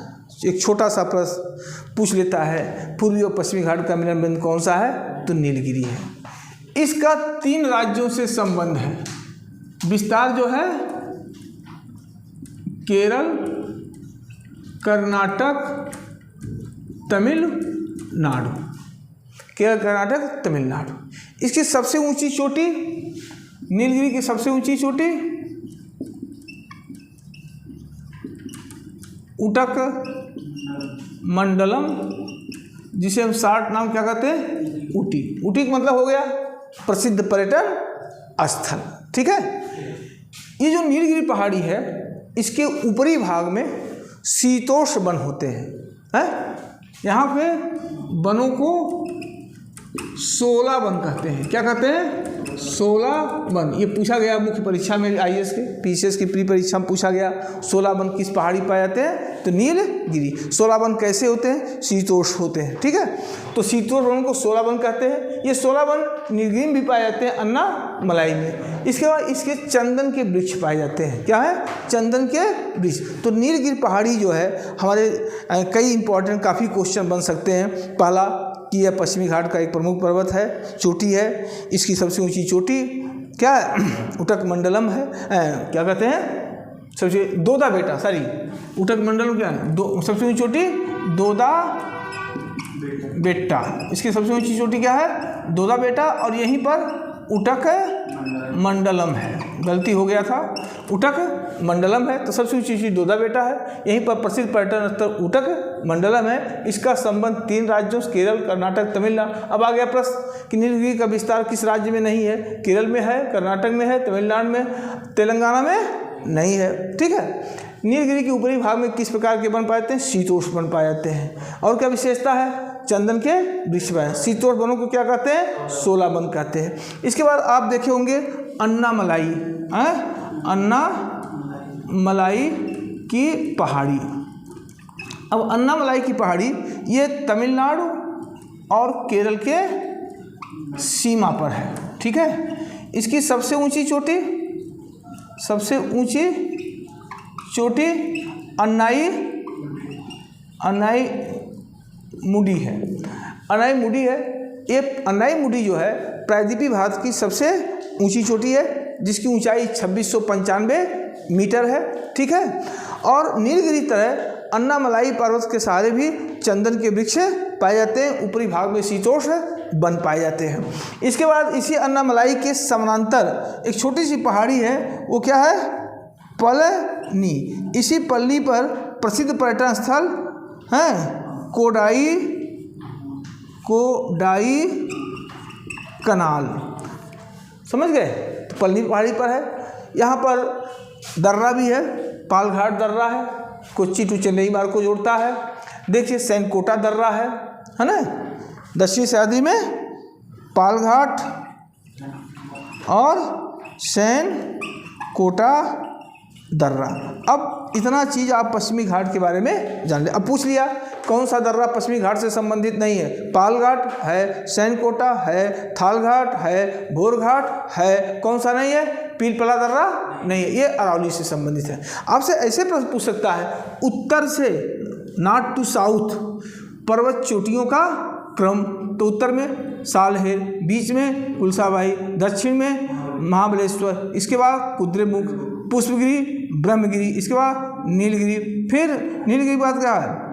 एक छोटा सा प्रश्न पूछ लेता है, पूर्वी और पश्चिमी घाट का मिलन बिंदु कौन सा है? तो नीलगिरी है। इसका 3 राज्यों से संबंध है। विस्तार जो है केरल, कर्नाटक, तमिलनाडु, केरल, कर्नाटक, तमिलनाडु। इसकी सबसे ऊंची चोटी, नीलगिरी की सबसे ऊंची चोटी उटक मंडलम, जिसे हम शार्ट नाम क्या कहते हैं? ऊटी। ऊटी का मतलब हो गया प्रसिद्ध पर्यटन स्थल, ठीक है। ये जो नीलगिरी पहाड़ी है, इसके ऊपरी भाग में शीतोष्ण वन होते हैं। यहाँ पे वनों को 16 वन कहते हैं। क्या कहते हैं? 16 वन। ये पूछा गया मुख्य परीक्षा में, IAS के, PCS की प्री परीक्षा में पूछा गया 16 वन किस पहाड़ी पाए जाते हैं? तो नीलगिरी। 16 वन कैसे होते हैं? शीतोष्ण होते हैं, ठीक है। तो शीतोष्ण वन को 16 वन कहते हैं। ये 16 वन नीलगिरी में भी पाए जाते हैं, अन्नामलाई में। इसके बाद इसके चंदन के वृक्ष पाए जाते हैं। क्या है? चंदन के वृक्ष। तो नीलगिरी पहाड़ी जो है हमारे कई इंपॉर्टेंट काफ़ी क्वेश्चन बन सकते हैं। पहला कि यह पश्चिमी घाट का एक प्रमुख पर्वत है, चोटी है। इसकी सबसे ऊंची चोटी क्या है? उटक मंडलम है। क्या कहते हैं? सबसे दोदा बेटा, सॉरी, उटक मंडलम क्या है? सबसे ऊंची चोटी दोदा बेटा। इसकी सबसे ऊंची चोटी क्या है? दोदा बेटा। और यहीं पर उटक मंडलम है। गलती हो गया था, उटक मंडलम है। तो सबसे ऊंची चोटी दोदा बेटा है। यहीं पर प्रसिद्ध पर्यटन स्थल उटक मंडलम है। इसका संबंध 3 राज्यों, केरल, कर्नाटक, तमिलनाडु। अब आ गया प्रश्न कि नीलगिरी का विस्तार किस राज्य में नहीं है? केरल में है, कर्नाटक में है, तमिलनाडु में, तेलंगाना में नहीं है, ठीक है। नीलगिरी के ऊपरी भाग में किस प्रकार के वन पाए जाते हैं? शीतोष्ण वन पाए जाते हैं। और क्या विशेषता है? चंदन के वृक्ष पाए। शीतोष्ण वनों को क्या कहते हैं? 16 वन कहते हैं। इसके बाद आप देखे होंगे अन्नामलाई, अन्नामलाई की पहाड़ी। अब अन्नामलाई की पहाड़ी ये तमिलनाडु और केरल के सीमा पर है, ठीक है। इसकी सबसे ऊंची चोटी, सबसे ऊंची चोटी अन्नाई मुडी है। अनाईमुडी है। ये अनाईमुडी जो है प्रायद्वीपीय भारत की सबसे ऊंची चोटी है, जिसकी ऊंचाई 2695 मीटर है। ठीक है। और नीलगिरी तरह अन्नामलाई पर्वत के सहारे भी चंदन के वृक्ष पाए जाते हैं। ऊपरी भाग में शीतोष्ण वन पाए जाते हैं। इसके बाद इसी अन्नामलाई के समानांतर एक छोटी सी पहाड़ी है, वो क्या है? पलनी। इसी पलनी पर प्रसिद्ध पर्यटन स्थल है कोडाई कनाल। समझ गए? तो पलनी पहाड़ी पर है। यहाँ पर दर्रा भी है, पालघाट दर्रा है, कोच्चि टू चेन्नई मार्ग को जोड़ता है। देखिए सैनकोटा दर्रा है ना। दक्षिणी सह्याद्री में पालघाट और सैनकोटा दर्रा। अब इतना चीज़ आप पश्चिमी घाट के बारे में जान ले। अब पूछ लिया कौन सा दर्रा पश्चिमी घाट से संबंधित नहीं है? पालघाट है, सैनकोटा है, थालघाट है, भोरघाट है, कौन सा नहीं है? पीलपला दर्रा नहीं है, ये अरावली से संबंधित है। आपसे ऐसे प्रश्न पूछ सकता है, उत्तर से नॉर्थ टू साउथ पर्वत चोटियों का क्रम। तो उत्तर में सालहेर, बीच में कुलसाबाई, दक्षिण में महाबलेश्वर, इसके बाद कुद्रेमुख, पुष्पगिरी, ब्रह्मगिरी, इसके बाद नीलगिरी। फिर नीलगिरी के बाद क्या है?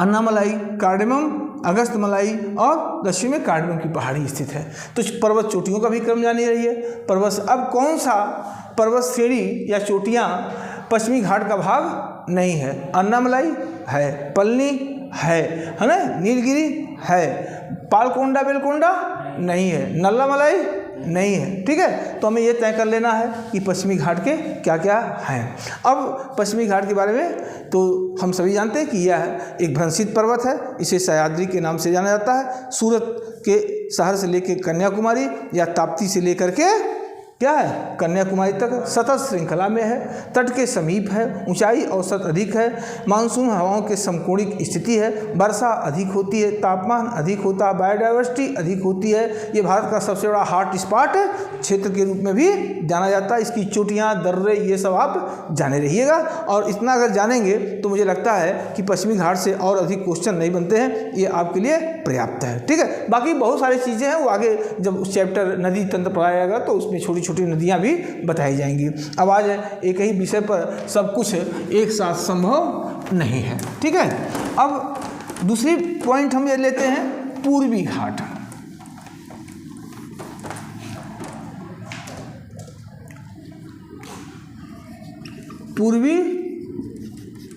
अन्नामलाई, कार्डेमम, अगस्त्यमलाई और दक्षिण में कार्डेमम की पहाड़ी स्थित है। तो पर्वत चोटियों का भी क्रम जानी रही है। पर्वत अब कौन सा पर्वत श्रेणी या चोटियाँ पश्चिमी घाट का भाग नहीं है? अन्नामलाई है, पलनी है ना, नीलगिरी है, पालकोंडा बेलकोंडा नहीं है, नल्लामलाई नहीं है। ठीक है। तो हमें ये तय कर लेना है कि पश्चिमी घाट के क्या क्या हैं। अब पश्चिमी घाट के बारे में तो हम सभी जानते हैं कि यह एक भ्रंशित पर्वत है। इसे सह्याद्री के नाम से जाना जाता है। सूरत के शहर से लेकर कन्याकुमारी या ताप्ती से लेकर के क्या है? कन्याकुमारी तक सतत श्रृंखला में है। तट के समीप है, ऊंचाई औसत अधिक है, मानसून हवाओं के समकोणिक स्थिति है, वर्षा अधिक होती है, तापमान अधिक होता है, बायोडाइवर्सिटी अधिक होती है। ये भारत का सबसे बड़ा हॉट स्पॉट क्षेत्र के रूप में भी जाना जाता है। इसकी चोटियाँ, दर्रे, ये सब आप जाने रहिएगा। और इतना अगर जानेंगे तो मुझे लगता है कि पश्चिमी घाट से और अधिक क्वेश्चन नहीं बनते हैं, ये आपके लिए पर्याप्त है। ठीक है। बाकी बहुत सारी चीज़ें हैं, वो आगे जब चैप्टर नदी तंत्र पढ़ाया जाएगा तो उसमें छोटी छोटी नदियां भी बताई जाएंगी। अब आज एक ही विषय पर सब कुछ एक साथ संभव नहीं है। ठीक है। अब दूसरी पॉइंट हम ये लेते हैं, पूर्वी घाट। पूर्वी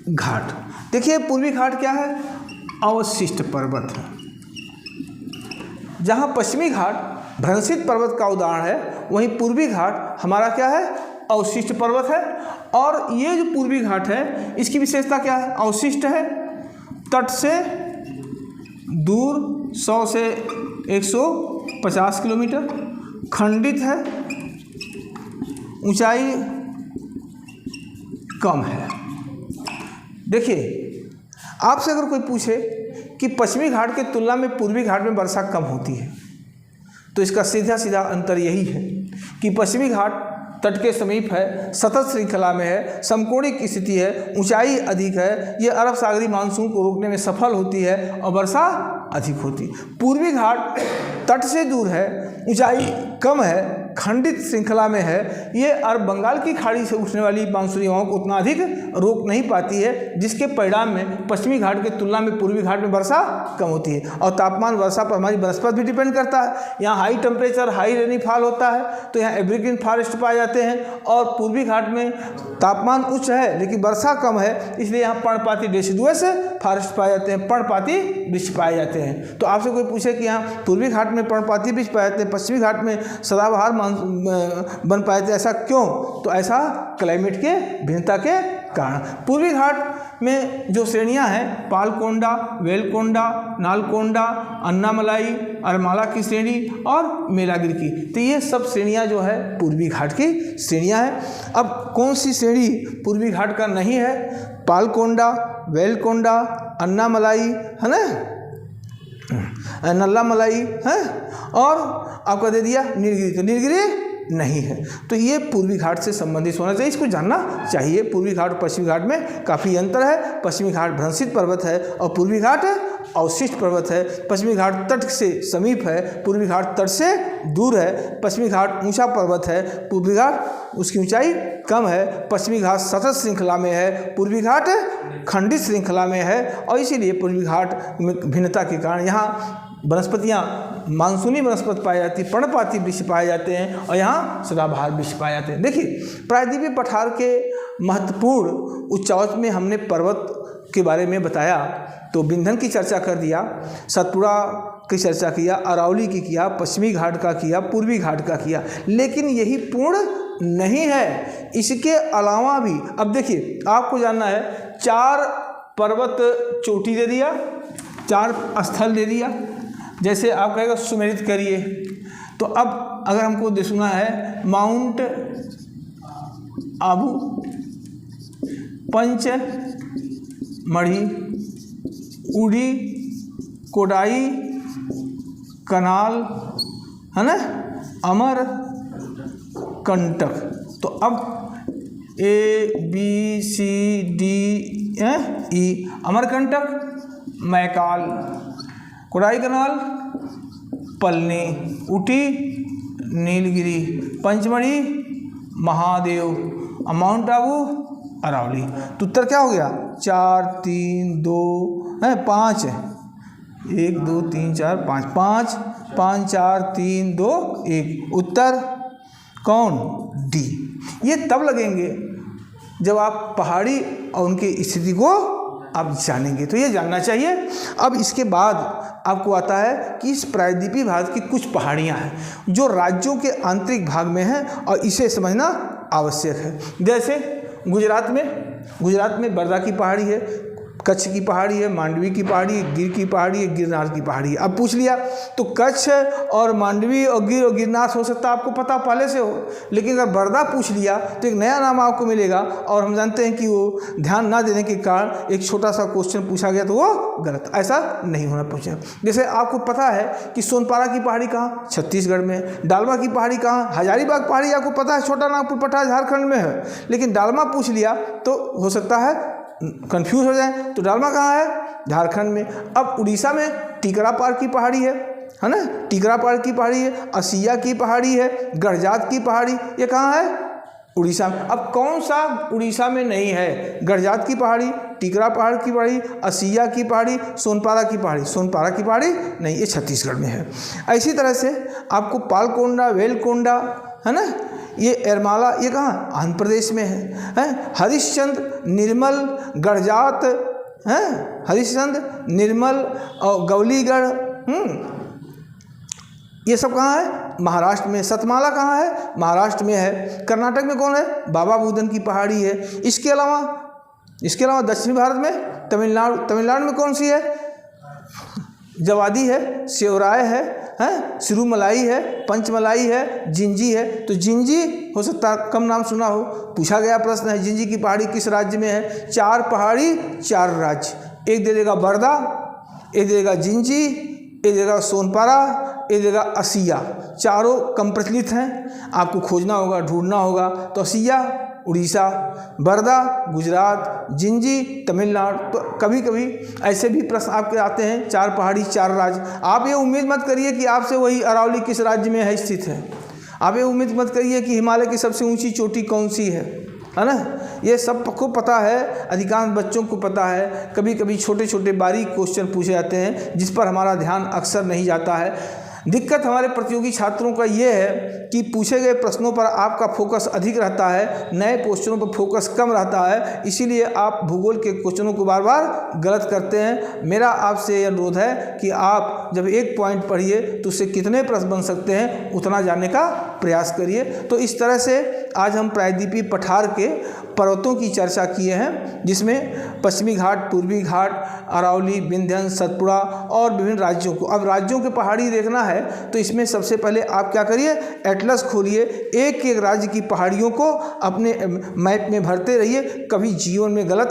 घाट, देखिए पूर्वी घाट क्या है? अवशिष्ट पर्वत है। जहाँ पश्चिमी घाट भ्रंशित पर्वत का उदाहरण है, वहीं पूर्वी घाट हमारा क्या है? अवशिष्ट पर्वत है। और ये जो पूर्वी घाट है, इसकी विशेषता क्या है? अवशिष्ट है, तट से दूर 100 से 150 किलोमीटर, खंडित है, ऊंचाई कम है। देखिए आपसे अगर कोई पूछे कि पश्चिमी घाट की तुलना में पूर्वी घाट में वर्षा कम होती है, तो इसका सीधा सीधा अंतर यही है कि पश्चिमी घाट तट के समीप है, सतत श्रृंखला में है, समकोणिक स्थिति है, ऊंचाई अधिक है, ये अरब सागरी मानसून को रोकने में सफल होती है और वर्षा अधिक होती है। पूर्वी घाट तट से दूर है, ऊंचाई कम है, खंडित श्रृंखला में है, ये अरब बंगाल की खाड़ी से उठने वाली मानसूनी हवाओं को उतना अधिक रोक नहीं पाती है, जिसके परिणाम में पश्चिमी घाट की तुलना में पूर्वी घाट में वर्षा कम होती है। और तापमान वर्षा पर हमारी वनस्पति भी डिपेंड करता है। यहाँ हाई टेम्परेचर, हाई रेनीफॉल होता है, तो यहाँ एवरग्रीन फॉरेस्ट पाए जाते हैं। और पूर्वी घाट में तापमान उच्च है लेकिन वर्षा कम है, इसलिए यहाँ पर्णपाती डेसिडुअस फॉरेस्ट पाए जाते हैं, पर्णपाती वृक्ष पाए जाते हैं। तो आपसे कोई पूछे कि यहाँ पूर्वी घाट में पर्णपाती वृक्ष पाए जाते हैं, पश्चिमी घाट में सदाबहार बन पाए थे, ऐसा क्यों? तो ऐसा क्लाइमेट के भिन्नता के कारण। पूर्वी घाट में जो श्रेणियां हैं, पालकोंडा, वेलकोंडा, नालकोंडा, अन्नामलाई, अरमाला की श्रेणी और मेलागिरी की, तो ये सब श्रेणियां जो है पूर्वी घाट की श्रेणियां हैं। अब कौन सी श्रेणी पूर्वी घाट का नहीं है? पालकोंडा, वेलकोंडा, अन्नामलाई है ना, नल्लामलाई है, और आपका दे दिया नीलगिरी, तो नीलगिरी नहीं है। तो ये पूर्वी घाट से संबंधित होना चाहिए, इसको जानना चाहिए। पूर्वी घाट और पश्चिमी घाट में काफ़ी अंतर है। पश्चिमी घाट भ्रंशित पर्वत है और पूर्वी घाट अवशिष्ट पर्वत है। पश्चिमी घाट तट से समीप है, पूर्वी घाट तट से दूर है। पश्चिमी घाट ऊंचा पर्वत है, पूर्वी घाट उसकी ऊंचाई कम है। पश्चिमी घाट सतत श्रृंखला में है, पूर्वी घाट खंडित श्रृंखला में है। और इसीलिए पूर्वी घाट में भिन्नता के कारण यहाँ वनस्पतियाँ मानसूनी वनस्पति पाई जाती, पर्णपाती वृक्ष पाए जाते हैं और यहाँ सदाबहार वृक्ष पाए जाते हैं। देखिए, प्रायद्वीपीय पठार के महत्वपूर्ण उच्चावच में हमने पर्वत के बारे में बताया, तो विंध्य की चर्चा कर दिया, सतपुड़ा की चर्चा किया, अरावली की किया, पश्चिमी घाट का किया, पूर्वी घाट का किया। लेकिन यही पूर्ण नहीं है, इसके अलावा भी अब देखिए आपको जानना है, 4 पर्वत चोटी दे दिया, 4 स्थल दे दिया। जैसे आप कहेगा सुमेलित करिए, तो अब अगर हमको देखना है माउंट आबू, पंचमढ़ी, उड़ी, कोडाई कनाल, है ना, अमरकंटक। तो अब ABCD E, अमरकंटक, मैकाल, कोडाई कनाल, पलनी, ऊटी, नीलगिरी, पंचमढ़ी, महादेव, माउंट आबू, अरावली। तो उत्तर क्या हो गया? 4 3 2 5 1 2 3 4 5 5 5 4 3 2 1। उत्तर कौन? डी। ये तब लगेंगे जब आप पहाड़ी और उनकी स्थिति को आप जानेंगे, तो ये जानना चाहिए। अब इसके बाद आपको आता है कि इस प्रायद्वीपीय भारत की कुछ पहाड़ियाँ हैं जो राज्यों के आंतरिक भाग में हैं और इसे समझना आवश्यक है। जैसे गुजरात में बर्दा की पहाड़ी है, कच्छ की पहाड़ी है, मांडवी की पहाड़ी है, गिर की पहाड़ी है, गिरनार की पहाड़ी है। अब पूछ लिया तो कच्छ और मांडवी और गिर और गिरनार हो सकता है आपको पता पहले से हो, लेकिन अगर बर्दा पूछ लिया तो एक नया नाम आपको मिलेगा। और हम जानते हैं कि वो ध्यान ना देने के कारण एक छोटा सा क्वेश्चन पूछा गया तो वो गलत, ऐसा नहीं होना पूछा। जैसे आपको पता है कि सोनपारा की पहाड़ी कहाँ? छत्तीसगढ़ में। डालमा की पहाड़ी कहाँ? हजारीबाग पहाड़ी आपको पता है, छोटा नागपुर पठार झारखंड में है, लेकिन डालमा पूछ लिया तो हो सकता है कंफ्यूज हो जाए। तो डालमा कहाँ है? झारखंड में। अब उड़ीसा में टिकरापार की पहाड़ी है ना, टिकरापार की पहाड़ी है, असिया की पहाड़ी है, गढ़जात की पहाड़ी, ये कहाँ है? उड़ीसा में। अब कौन सा उड़ीसा में नहीं है? गढ़जात की पहाड़ी, टिकरा पहाड़ की पहाड़ी, असिया की पहाड़ी, सोनपारा की पहाड़ी। सोनपारा की पहाड़ी नहीं, ये छत्तीसगढ़ में है। इसी तरह से आपको पालकोंडा, वेलकोंडा, है ना, ये एरमाला, ये कहाँ? आंध्र प्रदेश में है। हरिश्चंद्र, निर्मल, गढ़जात, हैं, हरिश्चंद्र, निर्मल और गौलीगढ़, ये सब कहाँ है? महाराष्ट्र में। सतमाला कहाँ है? महाराष्ट्र में है। कर्नाटक में कौन है? बाबा बुदन की पहाड़ी है। इसके अलावा दक्षिणी भारत में तमिलनाडु में कौन सी है? जवादी है, सेवराय है, सिरुमलाई है, पंचमलाई है, जिंजी है। तो जिंजी हो सकता है कम नाम सुना हो, पूछा गया प्रश्न है जिंजी की पहाड़ी किस राज्य में है? 4 पहाड़ी 4 राज्य, एक दे देगा बर्दा, एक दे देगा जिंजी, एक देगा सोनपारा, एक देगा असिया। चारों कम प्रचलित हैं, आपको खोजना होगा, ढूंढना होगा। तो असिया उड़ीसा, बर्दा गुजरात, जिंजी तमिलनाडु। तो कभी कभी ऐसे भी प्रश्न आपके आते हैं 4 पहाड़ी 4 राज्य। आप ये उम्मीद मत करिए कि आपसे वही अरावली किस राज्य में है स्थित है। आप ये उम्मीद मत करिए कि हिमालय की सबसे ऊंची चोटी कौन सी है ना। ये सबको पता है, अधिकांश बच्चों को पता है। कभी कभी छोटे छोटे बारीक क्वेश्चन पूछे जाते हैं जिस पर हमारा ध्यान अक्सर नहीं जाता है। दिक्कत हमारे प्रतियोगी छात्रों का ये है कि पूछे गए प्रश्नों पर आपका फोकस अधिक रहता है, नए क्वेश्चनों पर फोकस कम रहता है, इसीलिए आप भूगोल के क्वेश्चनों को बार बार गलत करते हैं। मेरा आपसे अनुरोध है कि आप जब एक पॉइंट पढ़िए तो उससे कितने प्रश्न बन सकते हैं उतना जानने का प्रयास करिए। तो इस तरह से आज हम प्रायद्वीपीय पठार के पर्वतों की चर्चा किए हैं, जिसमें पश्चिमी घाट, पूर्वी घाट, अरावली, विंध्य, सतपुड़ा और विभिन्न राज्यों को। अब राज्यों के पहाड़ी देखना है तो इसमें सबसे पहले आप क्या करिए, एटलस खोलिए, एक एक राज्य की पहाड़ियों को अपने मैप में भरते रहिए, कभी जीवन में गलत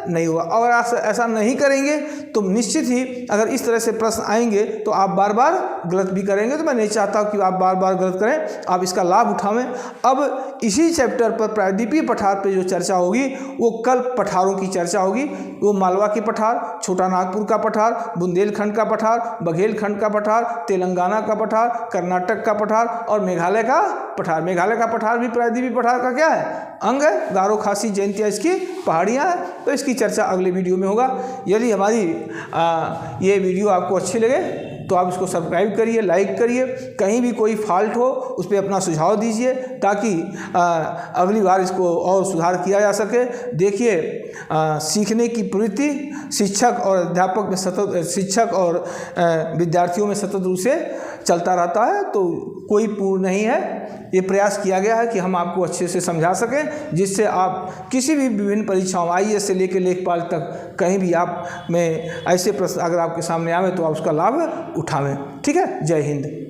नहीं होगा। और ऐसा नहीं करेंगे तो निश्चित ही अगर इस तरह से प्रश्न आएंगे तो आप बार बार गलत भी करेंगे। तो मैं नहीं चाहता कि आप बार बार गलत करें, आप इसका लाभ उठावें। अब इसी चैप्टर पर प्रायद्वीपीय पठार पर जो चर्चा होगी वो कल पठारों की चर्चा होगी। वो मालवा की पठार, छोटा नागपुर का पठार, बुंदेलखंड का पठार, बघेलखंड का पठार, तेलंगाना का पठार, कर्नाटक का पठार और मेघालय का पठार। मेघालय का पठार भी प्रायद्वीपीय पठार का क्या है, अंग है। गारो, खासी, जयंतिया इसकी पहाड़ियाँ हैं। तो इसकी चर्चा अगले वीडियो में होगा। यदि हमारी ये वीडियो आपको अच्छी लगे तो आप इसको सब्सक्राइब करिए, लाइक करिए। कहीं भी कोई फॉल्ट हो उस पर अपना सुझाव दीजिए ताकि अगली बार इसको और सुधार किया जा सके। देखिए, सीखने की प्रवृत्ति शिक्षक और अध्यापक में सतत, शिक्षक और विद्यार्थियों में सतत रूप से चलता रहता है। तो कोई पूर्ण नहीं है। ये प्रयास किया गया है कि हम आपको अच्छे से समझा सकें, जिससे आप किसी भी विभिन्न परीक्षाओं IAS से लेकर लेखपाल तक कहीं भी आप में ऐसे प्रश्न अगर आपके सामने आवे तो आप उसका लाभ उठावें। ठीक है। जय हिंद।